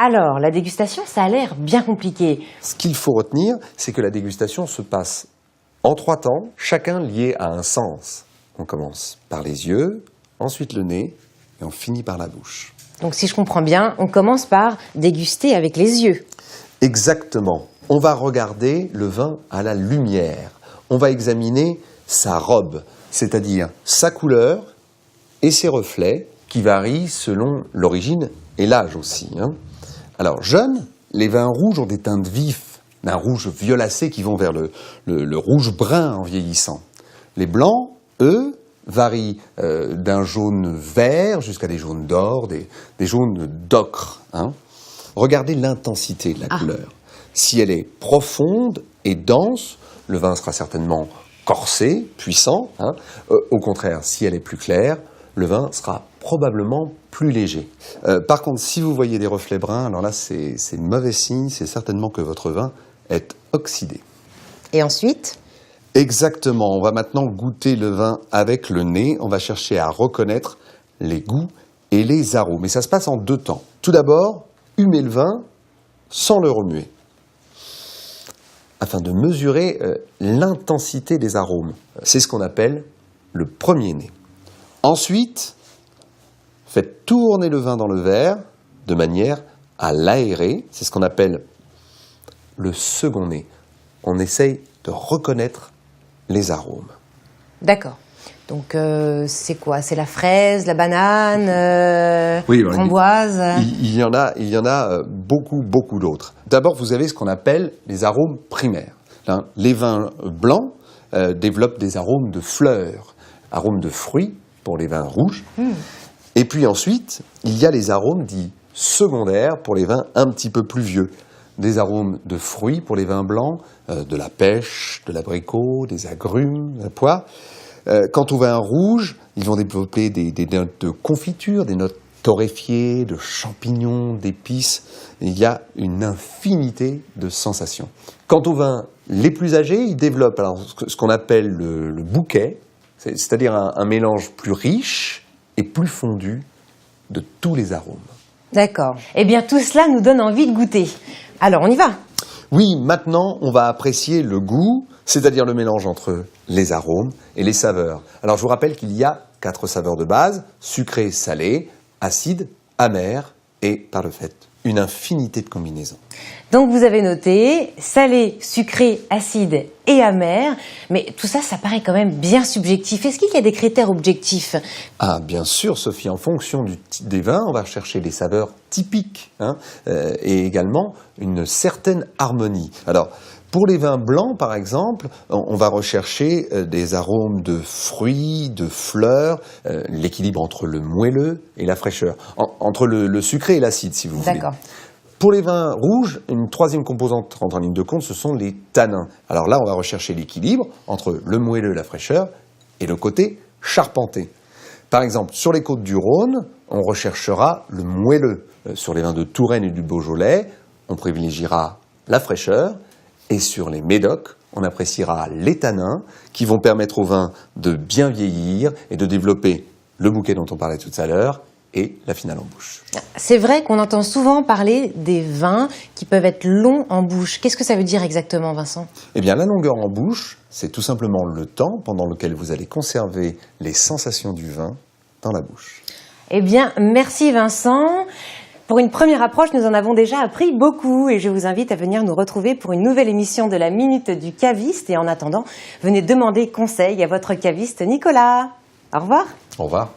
Alors, la dégustation, ça a l'air bien compliqué. Ce qu'il faut retenir, c'est que la dégustation se passe en 3 temps, chacun lié à un sens. On commence par les yeux, ensuite le nez, et on finit par la bouche. Donc, si je comprends bien, on commence par déguster avec les yeux. Exactement. On va regarder le vin à la lumière. On va examiner sa robe, c'est-à-dire sa couleur et ses reflets, qui varient selon l'origine et l'âge aussi. Alors, jeunes, les vins rouges ont des teintes vives, d'un rouge violacé qui vont vers le rouge brun en vieillissant. Les blancs, eux, varient d'un jaune vert jusqu'à des jaunes d'or, des jaunes d'ocre. Regardez l'intensité de la couleur. Si elle est profonde et dense, le vin sera certainement corsé, puissant. Au contraire, si elle est plus claire, le vin sera probablement plus léger. Par contre, si vous voyez des reflets bruns, alors là, c'est mauvais signe, c'est certainement que votre vin est oxydé. Et ensuite ? Exactement, on va maintenant goûter le vin avec le nez. On va chercher à reconnaître les goûts et les arômes. Et ça se passe en 2 temps. Tout d'abord, humez le vin sans le remuer, afin de mesurer l'intensité des arômes. C'est ce qu'on appelle le premier nez. Ensuite, faites tourner le vin dans le verre de manière à l'aérer. C'est ce qu'on appelle le second nez. On essaye de reconnaître les arômes. D'accord. Donc, c'est quoi? C'est la fraise, la banane, oui, framboise? Il y en a beaucoup d'autres. D'abord, vous avez ce qu'on appelle les arômes primaires. Les vins blancs développent des arômes de fleurs, arômes de fruits pour les vins rouges. Et puis ensuite, il y a les arômes dits secondaires pour les vins un petit peu plus vieux. Des arômes de fruits pour les vins blancs, de la pêche, de l'abricot, des agrumes, de la poire. Quant aux vins rouges, ils vont développer des notes de confiture, des notes torréfiées, de champignons, d'épices. Il y a une infinité de sensations. Quant aux vins les plus âgés, ils développent alors, ce qu'on appelle le bouquet, c'est-à-dire un mélange plus riche et plus fondu de tous les arômes. D'accord. Eh bien, tout cela nous donne envie de goûter. Alors, on y va. Oui, maintenant, on va apprécier le goût, c'est-à-dire le mélange entre les arômes et les saveurs. Alors, je vous rappelle qu'il y a 4 saveurs de base, sucré, salé, acide, amer et, par le fait, une infinité de combinaisons. Donc, vous avez noté salé, sucré, acide et amer. Mais tout ça, ça paraît quand même bien subjectif. Est-ce qu'il y a des critères objectifs? Ah, bien sûr, Sophie. En fonction du type des vins, on va chercher des saveurs typiques et également une certaine harmonie. Alors, pour les vins blancs, par exemple, on va rechercher des arômes de fruits, de fleurs, l'équilibre entre le moelleux et la fraîcheur, entre le sucré et l'acide, si vous voulez. D'accord. Pour les vins rouges, une troisième composante rentre en ligne de compte, ce sont les tanins. Alors là, on va rechercher l'équilibre entre le moelleux et la fraîcheur et le côté charpenté. Par exemple, sur les côtes du Rhône, on recherchera le moelleux. Sur les vins de Touraine et du Beaujolais, on privilégiera la fraîcheur. Et sur les médocs, on appréciera les tanins qui vont permettre au vin de bien vieillir et de développer le bouquet dont on parlait tout à l'heure et la finale en bouche. C'est vrai qu'on entend souvent parler des vins qui peuvent être longs en bouche. Qu'est-ce que ça veut dire exactement, Vincent? Eh bien, la longueur en bouche, c'est tout simplement le temps pendant lequel vous allez conserver les sensations du vin dans la bouche. Eh bien, merci Vincent. Pour une première approche, nous en avons déjà appris beaucoup et je vous invite à venir nous retrouver pour une nouvelle émission de la Minute du Caviste. Et en attendant, venez demander conseil à votre caviste Nicolas. Au revoir. Au revoir.